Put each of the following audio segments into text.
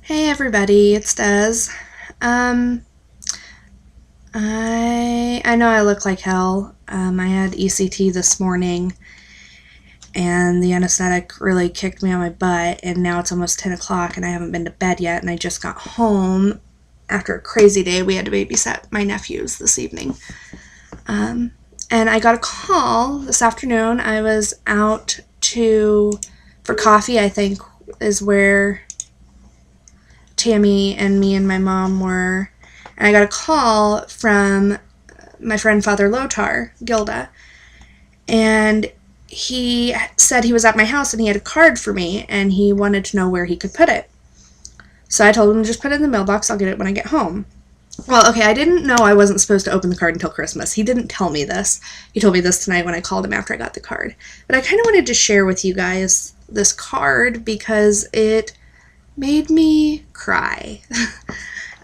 Hey everybody, it's Des. Um, I know I look like hell. I had ECT this morning, and the anesthetic really kicked me on my butt. And now it's almost 10 o'clock, and I haven't been to bed yet. And I just got home after a crazy day. We had to babysit my nephews this evening. And I got a call this afternoon. I was out for coffee. I think is where Tammy and me and my mom were, and I got a call from my friend Father Lotar, Gilda, and he said he was at my house and he had a card for me and he wanted to know where he could put it. So I told him to just put it in the mailbox, I'll get it when I get home. Well, okay, I didn't know I wasn't supposed to open the card until Christmas. He didn't tell me this. He told me this tonight when I called him after I got the card. But I kind of wanted to share with you guys this card because it made me cry.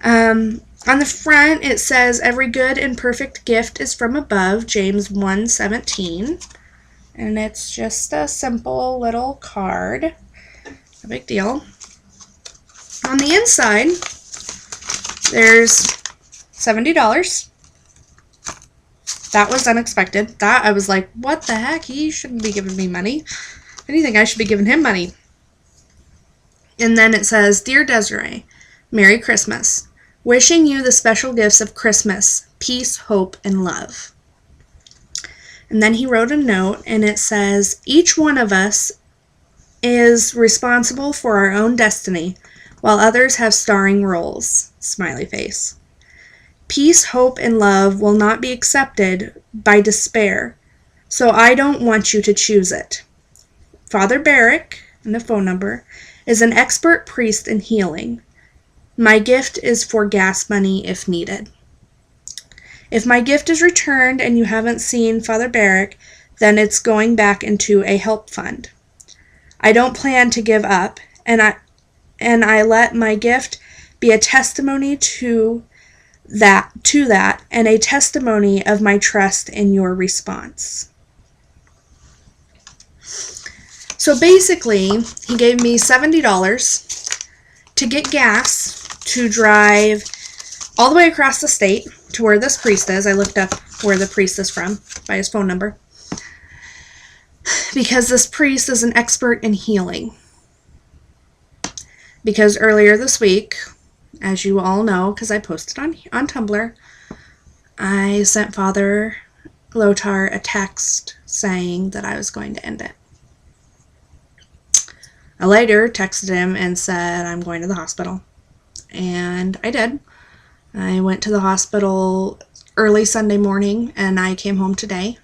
On the front, it says, "Every good and perfect gift is from above," James 1:17. And it's just a simple little card. No big deal. On the inside, there's $70. That was unexpected. That I was like, what the heck? He shouldn't be giving me money. If anything, I should be giving him money. And then it says, "Dear Desiree, Merry Christmas. Wishing you the special gifts of Christmas, peace, hope, and love." And then he wrote a note, and it says, "Each one of us is responsible for our own destiny, while others have starring roles." Smiley face. "Peace, hope, and love will not be accepted by despair, so I don't want you to choose it. Father Barrick," and the phone number, "is an expert priest in healing. My gift is for gas money if needed. If my gift is returned and you haven't seen Father Barrick, then it's going back into a help fund. I don't plan to give up, and I let my gift be a testimony to that and a testimony of my trust in your response." So basically, he gave me $70 to get gas to drive all the way across the state to where this priest is. I looked up where the priest is from by his phone number, because this priest is an expert in healing. Because earlier this week, as you all know, because I posted on Tumblr, I sent Father Lotar a text saying that I was going to end it. I later texted him and said I'm going to the hospital. And I did. I went to the hospital early Sunday morning, and I came home today.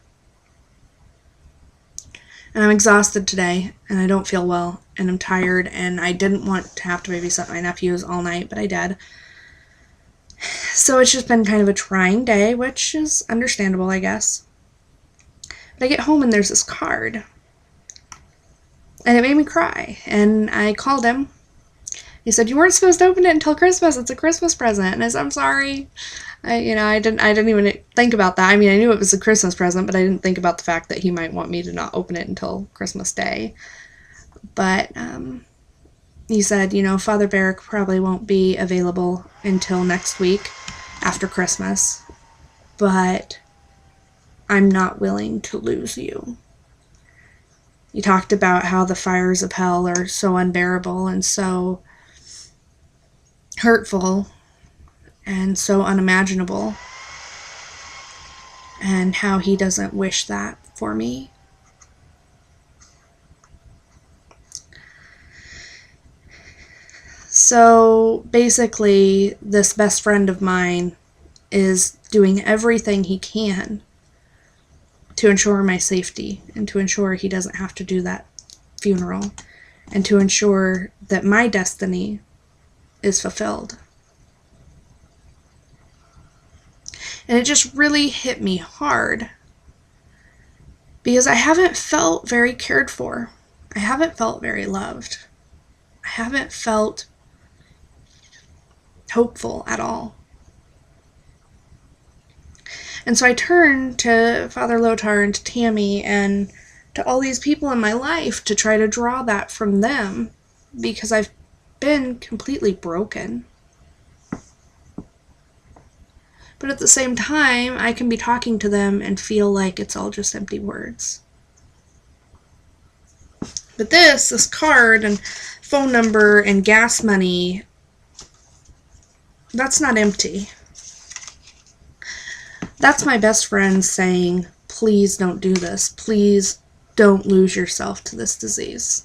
And I'm exhausted today, and I don't feel well, and I'm tired, and I didn't want to have to babysit my nephews all night, but I did. So it's just been kind of a trying day, which is understandable, I guess. But I get home and there's this card. And it made me cry. And I called him. He said, "You weren't supposed to open it until Christmas. It's a Christmas present." And I said, "I'm sorry. I didn't even think about that. I mean, I knew it was a Christmas present, but I didn't think about the fact that he might want me to not open it until Christmas Day." But he said, Father Barrick probably won't be available until next week after Christmas, but I'm not willing to lose you. He talked about how the fires of hell are so unbearable and so hurtful and so unimaginable, and how he doesn't wish that for me. So basically, this best friend of mine is doing everything he can to ensure my safety and to ensure he doesn't have to do that funeral and to ensure that my destiny is fulfilled. And it just really hit me hard because I haven't felt very cared for. I haven't felt very loved. I haven't felt hopeful at all. And so I turned to Father Lotar and to Tammy and to all these people in my life to try to draw that from them, because I've been completely broken. But at the same time, I can be talking to them and feel like it's all just empty words. But this card and phone number and gas money, that's not empty. That's my best friend saying, please don't do this. Please don't lose yourself to this disease.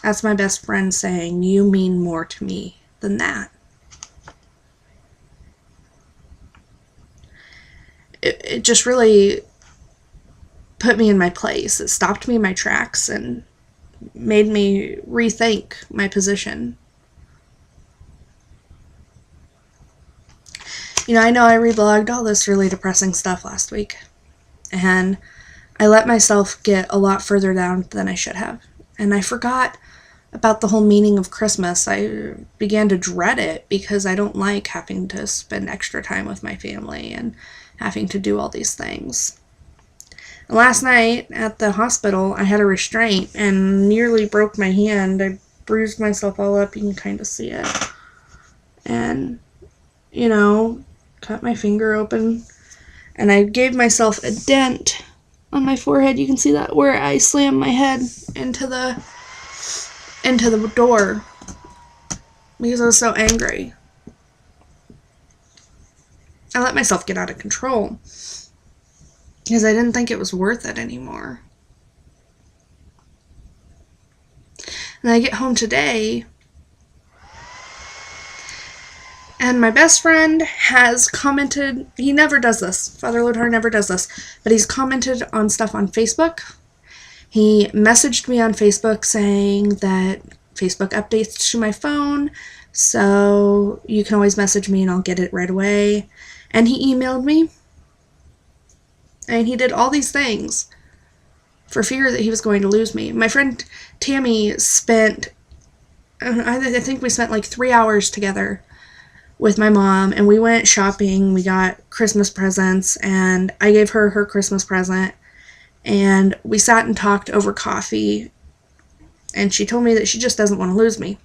That's my best friend saying, you mean more to me than that. It just really put me in my place. It stopped me in my tracks and made me rethink my position. I know I reblogged all this really depressing stuff last week, and I let myself get a lot further down than I should have, and I forgot about the whole meaning of Christmas. I began to dread it because I don't like having to spend extra time with my family and having to do all these things. And last night at the hospital, I had a restraint and nearly broke my hand. I bruised myself all up. You can kind of see it. And, cut my finger open. And I gave myself a dent on my forehead. You can see that where I slammed my head into the door because I was so angry. I let myself get out of control because I didn't think it was worth it anymore. And I get home today, and my best friend has commented. He never does this. Father Lothar never does this, but he's commented on stuff on Facebook. He messaged me on Facebook saying that Facebook updates to my phone, so you can always message me and I'll get it right away. And he emailed me. And he did all these things for fear that he was going to lose me. My friend Tammy spent, I think we spent like 3 hours together with my mom, and we went shopping. We got Christmas presents, and I gave her her Christmas present, and we sat and talked over coffee, and she told me that she just doesn't want to lose me.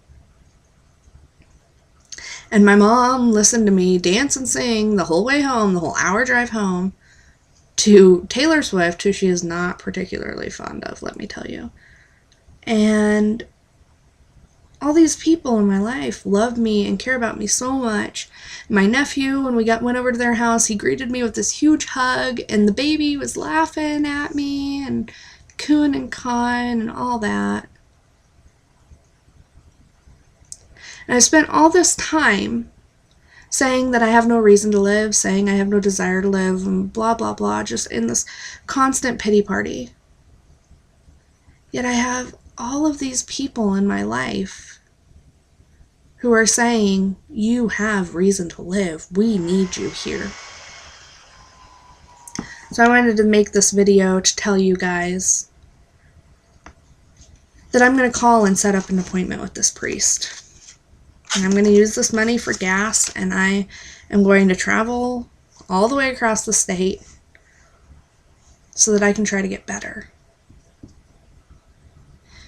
And my mom listened to me dance and sing the whole way home, the whole hour drive home, to Taylor Swift, who she is not particularly fond of, let me tell you. And all these people in my life love me and care about me so much. My nephew, when we went over to their house, he greeted me with this huge hug, and the baby was laughing at me and cooing and cawing and all that. And I spent all this time saying that I have no reason to live, saying I have no desire to live, and blah, blah, blah, just in this constant pity party. Yet I have all of these people in my life who are saying, you have reason to live. We need you here. So I wanted to make this video to tell you guys that I'm going to call and set up an appointment with this priest. And I'm going to use this money for gas, and I am going to travel all the way across the state so that I can try to get better.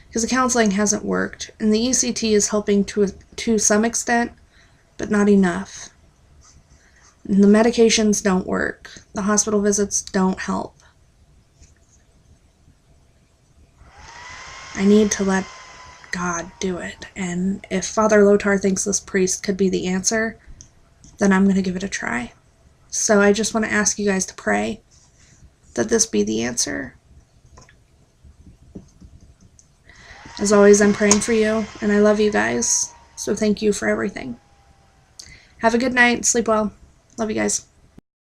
Because the counseling hasn't worked, and the ECT is helping to some extent, but not enough. And the medications don't work. The hospital visits don't help. I need to let God do it. And if Father Lothar thinks this priest could be the answer, then I'm going to give it a try. So I just want to ask you guys to pray that this be the answer. As always, I'm praying for you, and I love you guys. So thank you for everything. Have a good night. Sleep well. Love you guys.